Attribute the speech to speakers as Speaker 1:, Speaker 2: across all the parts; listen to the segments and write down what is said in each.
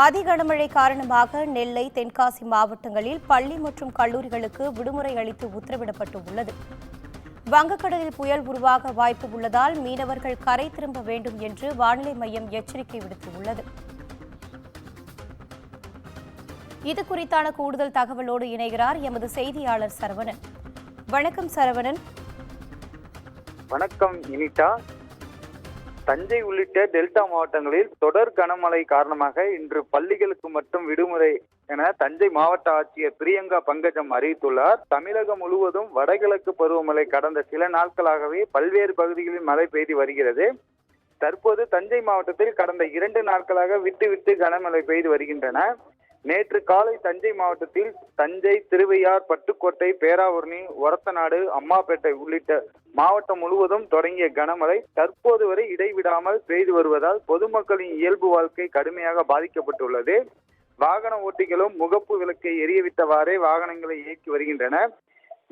Speaker 1: அதி கனமழை காரணமாக நெல்லை, தென்காசி மாவட்டங்களில் பள்ளி மற்றும் கல்லூரிகளுக்கு விடுமுறை அளித்து உத்தரவிடப்பட்டுள்ளது. வங்கக்கடலில் புயல் உருவாக வாய்ப்பு உள்ளதால் மீனவர்கள் கரை திரும்ப வேண்டும் என்று வானிலை மையம் எச்சரிக்கை விடுத்துள்ளது. இது குறித்தான கூடுதல் தகவலோடு இணைகிறார் எமது செய்தியாளர் சரவணன். வணக்கம் சரவணன்.
Speaker 2: வணக்கம் இனிதா. தஞ்சை உள்ளிட்ட டெல்டா மாவட்டங்களில் தொடர் கனமழை காரணமாக இன்று பள்ளிகளுக்கு மட்டும் விடுமுறை என தஞ்சை மாவட்ட ஆட்சியர் பிரியங்கா பங்கஜம் அறிவித்துள்ளார். தமிழகம் முழுவதும் வடகிழக்கு பருவமழை கடந்த சில நாட்களாகவே பல்வேறு பகுதிகளில் மழை பெய்து வருகிறது. தற்போது தஞ்சை மாவட்டத்தில் கடந்த 2 நாட்களாக விட்டு விட்டு கனமழை பெய்து வருகின்றன. நேற்று காலை தஞ்சை மாவட்டத்தில் தஞ்சை, திருவையார், பட்டுக்கோட்டை, பேராவூரணி, ஒரத்தநாடு, அம்மாப்பேட்டை உள்ளிட்ட மாவட்டம் முழுவதும் தொடங்கிய கனமழை தற்போது வரை இடைவிடாமல் பெய்து வருவதால் பொதுமக்களின் இயல்பு வாழ்க்கை கடுமையாக பாதிக்கப்பட்டுள்ளது. வாகன ஓட்டிகளும் முகப்பு விளக்கை எரியவிட்டவாறே வாகனங்களை இயக்கி வருகின்றன.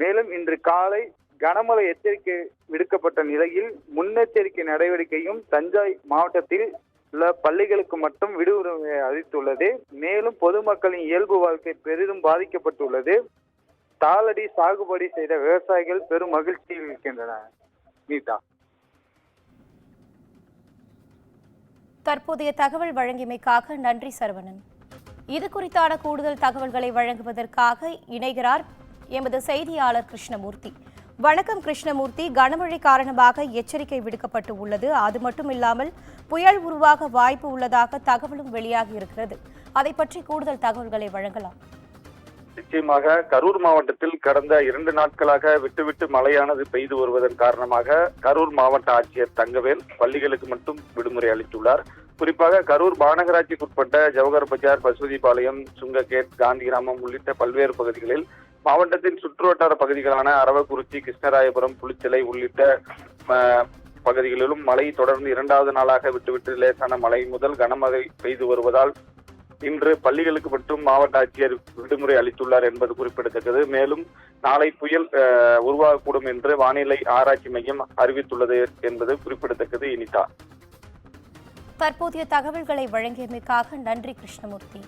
Speaker 2: மேலும் இன்று காலை கனமழை எச்சரிக்கை விடுக்கப்பட்ட நிலையில் முன்னெச்சரிக்கை நடவடிக்கையும் தஞ்சை மாவட்டத்தில் உள்ள பள்ளிகளுக்கு மட்டும் விடுமுறை அளித்துள்ளது. மேலும் பொதுமக்களின் இயல்பு வாழ்க்கை பெரிதும் பாதிக்கப்பட்டுள்ளது. தாளடி சாகுபடி செய்த விவசாயிகள் பெரும் மகிழ்ச்சியில் இருக்கின்றனர். நீதா,
Speaker 1: தற்போதைய தகவல் வழங்கியமைக்காக நன்றி சரவணன். இது குறித்தான கூடுதல் தகவல்களை வழங்குவதற்காக இணைகிறார் எமது செய்தியாளர் கிருஷ்ணமூர்த்தி. வணக்கம் கிருஷ்ணமூர்த்தி. கனமழை காரணமாக எச்சரிக்கை விடுக்கப்பட்டு உள்ளது. அது மட்டுமில்லாமல் புயல் உருவாக வாய்ப்பு உள்ளதாக தகவலும் வெளியாகி இருக்கிறது. அதை பற்றி கூடுதல் தகவல்களை வழங்கலாம்.
Speaker 3: நிச்சயமாக கரூர் மாவட்டத்தில் கடந்த 2 நாட்களாக விட்டுவிட்டு மழையானது பெய்து வருவதன் காரணமாக கரூர் மாவட்ட ஆட்சியர் தங்கவேல் பள்ளிகளுக்கு மட்டும் விடுமுறை அளித்துள்ளார். குறிப்பாக கரூர் மாநகராட்சிக்குட்பட்ட ஜவஹர் பஜார், பசுதிபாளையம், சுங்ககேட், காந்தி கிராமம் உள்ளிட்ட பல்வேறு பகுதிகளில் மாவட்டத்தின் சுற்றுவட்டார பகுதிகளான அரவக்குறிச்சி, கிருஷ்ணராயபுரம், புளிச்சலை உள்ளிட்ட பகுதிகளிலும் மழை தொடர்ந்து 2வது நாளாக விட்டுவிட்டு லேசான மழை முதல் கனமழை பெய்து வருவதால் இன்று பள்ளிகளுக்கு மட்டும் மாவட்ட ஆட்சியர் விடுமுறை அளித்துள்ளார் என்பது குறிப்பிடத்தக்கது. மேலும் நாளை புயல் உருவாகக்கூடும் என்று வானிலை ஆராய்ச்சி மையம் அறிவித்துள்ளது என்பது குறிப்பிடத்தக்கது. இனிதா,
Speaker 1: தற்போதைய தகவல்களை வழங்கியமைக்காக நன்றி கிருஷ்ணமூர்த்தி.